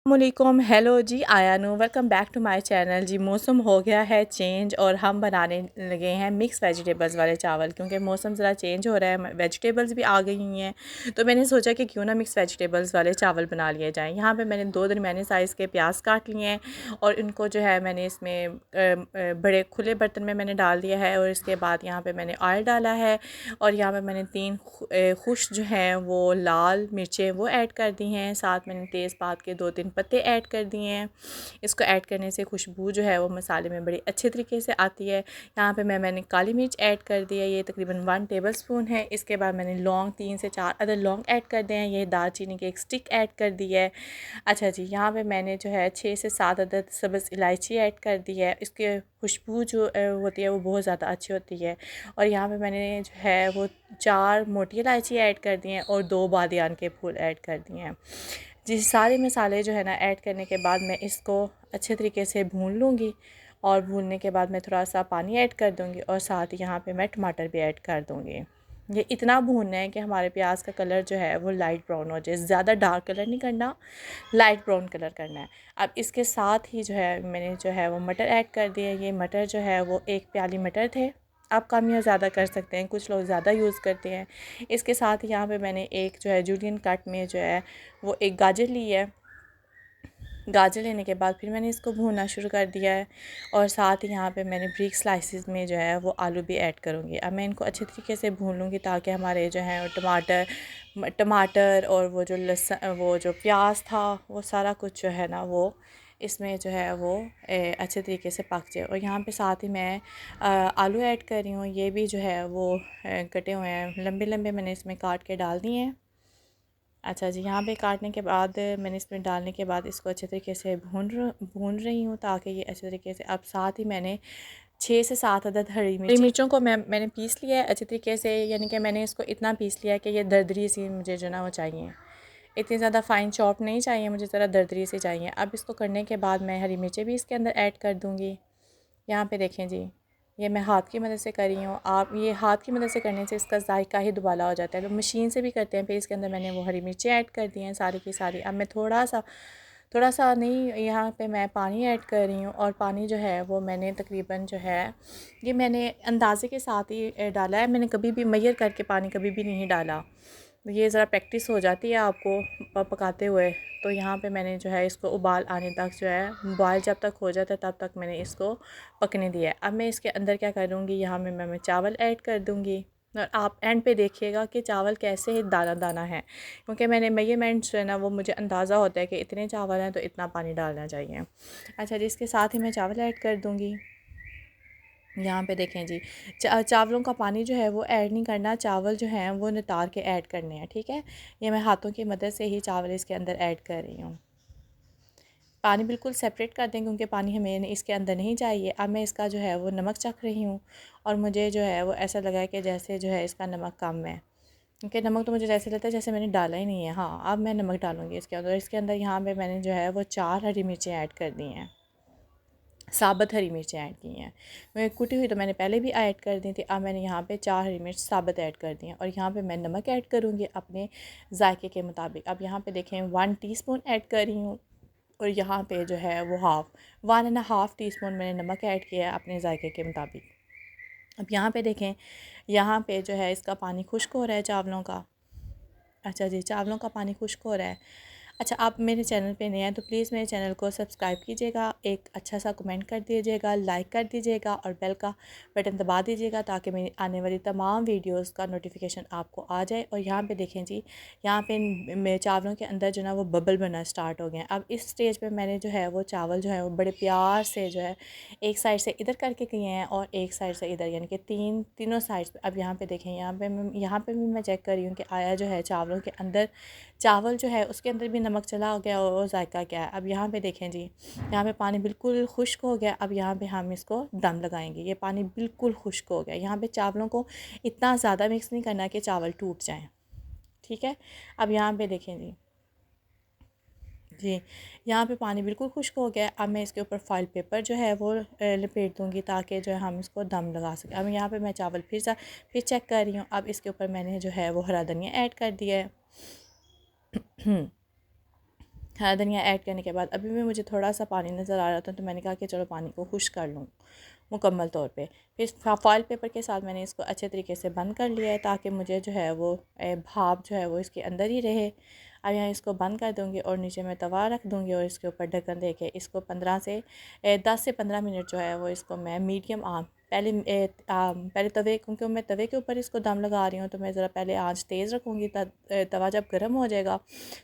अस्सलामुअलैकुम। हेलो जी, आयानु welcome back to my channel. जी मौसम हो गया है चेंज और हम बनाने लगे हैं मिक्स वेजिटेबल्स वाले चावल, क्योंकि मौसम ज़रा चेंज हो रहा है, वेजिटेबल्स भी आ गई हुई हैं। तो मैंने सोचा कि क्यों ना मिक्स वेजिटेबल्स वाले चावल बना लिए जाएं। यहाँ पे मैंने 2 दरमियाने साइज़ के प्याज काट लिए हैं और इनको जो है मैंने इसमें बड़े खुले बर्तन में मैंने डाल दिया है। और इसके बाद यहाँ पर मैंने ऑयल डाला है और यहाँ पर मैंने 3 खुश जो हैं वो लाल मिर्चें वो ऐड कर दी हैं। साथ मैंने तेज़पात के 2-3 पत्ते ऐड कर दिए हैं। इसको ऐड करने से खुशबू जो है वो मसाले में बड़ी अच्छे तरीके से आती है। यहाँ पे मैंने काली मिर्च ऐड कर दी है, ये तकरीबन 1 टेबलस्पून है। इसके बाद मैंने लौंग 3 से 4 अदर लौंग ऐड कर दिए हैं। ये दालचीनी की एक स्टिक ऐड कर दी है। अच्छा जी, यहाँ पे मैंने जो है 6 से 7 अदद सब्ज़ इलायची ऐड कर दी है। इसकी खुशबू जो होती है वो बहुत ज़्यादा अच्छी होती है। और यहाँ पे मैंने जो है वो 4 मोटी इलायची ऐड कर दी हैं और 2 बादियान के फूल ऐड कर दिए हैं। जी सारे मसाले जो है ना ऐड करने के बाद मैं इसको अच्छे तरीके से भून लूँगी और भूनने के बाद मैं थोड़ा सा पानी ऐड कर दूँगी और साथ ही यहाँ पे मैं टमाटर भी ऐड कर दूँगी। ये इतना भूनना है कि हमारे प्याज का कलर जो है वो लाइट ब्राउन हो जाए, ज़्यादा डार्क कलर नहीं करना, लाइट ब्राउन कलर करना है। अब इसके साथ ही जो है मैंने जो है वो मटर ऐड कर दिए। ये मटर जो है वो 1 प्याली मटर थे। आप कम या ज़्यादा कर सकते हैं, कुछ लोग ज़्यादा यूज़ करते हैं। इसके साथ यहाँ पे मैंने एक जो है जूलियन कट में जो है वो एक गाजर ली है। गाजर लेने के बाद फिर मैंने इसको भूनना शुरू कर दिया है और साथ ही यहाँ पे मैंने ब्रिक स्लाइसिस में जो है वो आलू भी ऐड करूँगी। अब मैं इनको अच्छे तरीके से भून लूँगी ताकि हमारे जो है टमाटर और वो जो लहसुन वो जो प्याज था वो सारा कुछ जो है ना वो इसमें जो है वो अच्छे तरीके से पक जाए। और यहाँ पे साथ ही मैं आलू ऐड कर रही हूँ। ये भी जो है वो कटे हुए हैं, लंबे लंबे मैंने इसमें काट के डाल दिए हैं। अच्छा जी, यहाँ पे काटने के बाद मैंने इसमें डालने के बाद इसको अच्छे तरीके से भून रही हूँ ताकि ये अच्छे तरीके से। अब साथ ही मैंने 6 से 7 अदद हरी मिर्चों को मैंने पीस लिया है अच्छे तरीके से, यानी कि मैंने इसको इतना पीस लिया है कि ये दरदरी सी मुझे जो ना वो चाहिए। इतनी ज़्यादा फ़ाइन चॉप नहीं चाहिए मुझे, ज़रा दरदरी से चाहिए। अब इसको करने के बाद मैं हरी मिर्चें भी इसके अंदर ऐड कर दूँगी। यहाँ पे देखें जी, ये मैं हाथ की मदद से कर रही हूँ। आप ये हाथ की मदद से करने से इसका जायका ही दुबाला हो जाता है। लोग मशीन से भी करते हैं। फिर इसके अंदर मैंने वो हरी मिर्चें ऐड कर दी हैं सारी की सारी। अब मैं थोड़ा सा नहीं, यहाँ पे मैं पानी ऐड कर रही हूँ और पानी जो है वो मैंने तकरीबन जो है ये मैंने अंदाज़े के साथ ही डाला है। मैंने कभी भी मैयर करके पानी कभी भी नहीं डाला। ये ज़रा प्रैक्टिस हो जाती है आपको पकाते हुए। तो यहाँ पे मैंने जो है इसको उबाल आने तक जो है, बॉयल जब तक हो जाता है तब तक मैंने इसको पकने दिया है। अब मैं इसके अंदर क्या करूँगी, यहाँ में मैं चावल ऐड कर दूँगी और आप एंड पे देखिएगा कि चावल कैसे दाना दाना है, क्योंकि मैंने मेजरमेंट्स जो है ना वो मुझे अंदाज़ा होता है कि इतने चावल हैं तो इतना पानी डालना चाहिए। अच्छा जी, इसके साथ ही मैं चावल ऐड कर दूँगी। यहाँ पे देखें जी, चावलों का पानी जो है वो ऐड नहीं करना, चावल जो हैं वो नितार के ऐड करने हैं, ठीक है। ये मैं हाथों की मदद से ही चावल इसके अंदर ऐड कर रही हूँ। पानी बिल्कुल सेपरेट कर दें क्योंकि पानी हमें इसके अंदर नहीं चाहिए। अब मैं इसका जो है वो नमक चख रही हूँ और मुझे जो है वो ऐसा लगा है कि जैसे जो है इसका नमक कम है, क्योंकि नमक तो मुझे जैसे लगता है जैसे मैंने डाला ही नहीं है। हाँ, अब मैं नमक डालूँगी इसके अंदर। इसके अंदर यहाँ पे मैंने जो है वो 4 हरी मिर्चें ऐड कर दी हैं, साबुत हरी मिर्चें ऐड की हैं। मैं कुटी हुई तो मैंने पहले भी ऐड कर दी थी। अब मैंने यहाँ पे 4 हरी मिर्च साबुत ऐड कर दी हैं और यहाँ पे मैं नमक ऐड करूँगी अपने जायके के मुताबिक। अब यहाँ पे देखें 1 टीस्पून ऐड कर रही हूँ और यहाँ पे जो है वो 1.5 टीस्पून मैंने नमक ऐड किया है अपने जायके के मुताबिक। अब यहाँ पे देखें, यहाँ पे जो है इसका पानी खुश्क हो रहा है चावलों का। अच्छा जी, चावलों का पानी खुश्क हो रहा है। अच्छा, आप मेरे चैनल पे नए हैं तो प्लीज़ मेरे चैनल को सब्सक्राइब कीजिएगा, एक अच्छा सा कमेंट कर दीजिएगा, लाइक कर दीजिएगा और बेल का बटन दबा दीजिएगा ताकि मेरी आने वाली तमाम वीडियोस का नोटिफिकेशन आपको आ जाए। और यहाँ पे देखें जी, यहाँ पे मेरे चावलों के अंदर जो ना वो बबल बनना स्टार्ट हो गए हैं। अब इस स्टेज पर मैंने जो है वो चावल जो है वो बड़े प्यार से जो है एक साइड से इधर करके किए हैं और एक साइड से इधर, यानी कि तीनों साइड्स पे। अब यहाँ पे देखें, यहाँ पे भी मैं चेक कर रही हूँ कि आया जो है चावलों के अंदर, चावल जो है उसके अंदर भी नमक चला गया और जायका क्या है। अब यहाँ पे देखें जी, यहाँ पे पानी बिल्कुल खुश्क हो गया। अब यहाँ पे हम इसको दम लगाएंगे। ये पानी बिल्कुल खुश्क हो गया। यहाँ पे चावलों को इतना ज़्यादा मिक्स नहीं करना कि चावल टूट जाएँ, ठीक है। अब यहाँ पे देखें जी, यहाँ पे पानी बिल्कुल खुश्क हो गया है। अब मैं इसके ऊपर फॉइल पेपर जो है वो लपेट दूँगी ताकि जो है हम इसको दम लगा सकें। अब यहाँ पे मैं चावल फिर चेक कर रही हूँ। अब इसके ऊपर मैंने जो है वो हरा धनिया ऐड कर दिया है। हाँ, धनिया ऐड करने के बाद अभी भी मुझे थोड़ा सा पानी नज़र आ रहा था, तो मैंने कहा कि चलो पानी को खुश कर लूँ मुकम्मल तौर पे। फिर फॉइल पेपर के साथ मैंने इसको अच्छे तरीके से बंद कर लिया है, ताकि मुझे जो है वो भाप जो है वो इसके अंदर ही रहे। अब यहाँ इसको बंद कर दूँगी और नीचे मैं तवा रख दूँगी और इसके ऊपर ढक्कन दे के इसको 10 से 15 मिनट जो है वो इसको मैं मीडियम आंच पहले तवे, क्योंकि मैं तवे के ऊपर इसको दम लगा रही हूँ, तो मैं ज़रा पहले आंच तेज़ रखूँगी। तवा जब गर्म हो जाएगा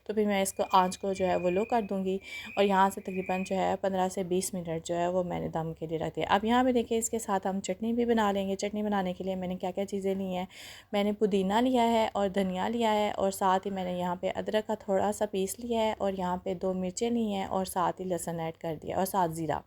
तो फिर मैं इसको आंच को जो है वो लो कर दूँगी। और यहाँ से तकरीबन जो है 15 से 20 मिनट जो है वो मैंने दम के लिए रख दिया। अब यहाँ पे देखिए इसके साथ हम चटनी भी बना लेंगे। चटनी बनाने के लिए मैंने क्या क्या चीज़ें ली हैं, मैंने पुदीना लिया है और धनिया लिया है, और साथ ही मैंने यहाँ पे अदरक का थोड़ा सा पीस लिया है, और यहाँ पे 2 मिर्चें ली हैं, और साथ ही लहसुन ऐड कर दिया, और साथ ज़ीरा।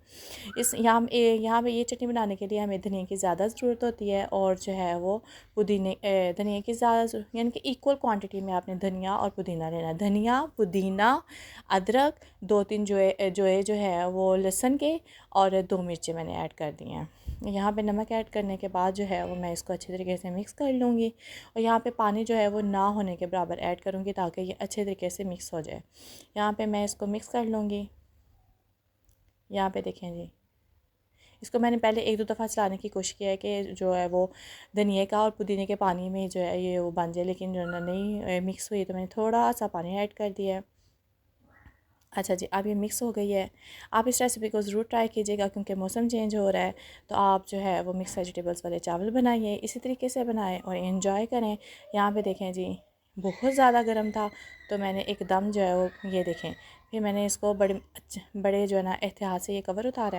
यहाँ पे ये चटनी बनाने के लिए हमें धनिया की ज़्यादा ज़रूरत होती है, और जो है वो धनिया की ज़्यादा, यानी कि इक्वल क्वांटिटी में आपने धनिया और पुदीना लेना है। धनिया, पुदीना, अदरक, 2-3 जो है वो लहसुन के, और 2 मिर्चें मैंने ऐड कर दी हैं। यहाँ पे नमक ऐड करने के बाद जो है वो मैं इसको अच्छे तरीके से मिक्स कर लूँगी, और यहाँ पे पानी जो है वो ना होने के बराबर ऐड करूँगी, ताकि ये अच्छे तरीके से मिक्स हो जाए। यहाँ पे मैं इसको मिक्स कर लूँगी। यहाँ पे देखें जी, इसको मैंने पहले 1-2 दफ़ा चलाने की कोशिश किया है कि जो है वो धनिए का और पुदीने के पानी में जो है ये वो बन जाए, लेकिन जो है नहीं मिक्स हुई, तो मैंने थोड़ा सा पानी ऐड कर दिया है। अच्छा जी, अब ये मिक्स हो गई है। आप इस रेसिपी को ज़रूर ट्राई कीजिएगा, क्योंकि मौसम चेंज हो रहा है, तो आप जो है वो मिक्स वेजिटेबल्स वाले चावल बनाइए, इसी तरीके से बनाएं और एंजॉय करें। यहाँ पे देखें जी, बहुत ज़्यादा गर्म था, तो मैंने एकदम जो है वो ये देखें, फिर मैंने इसको बड़े जो है ना एहतियात से ये कवर उतारा है।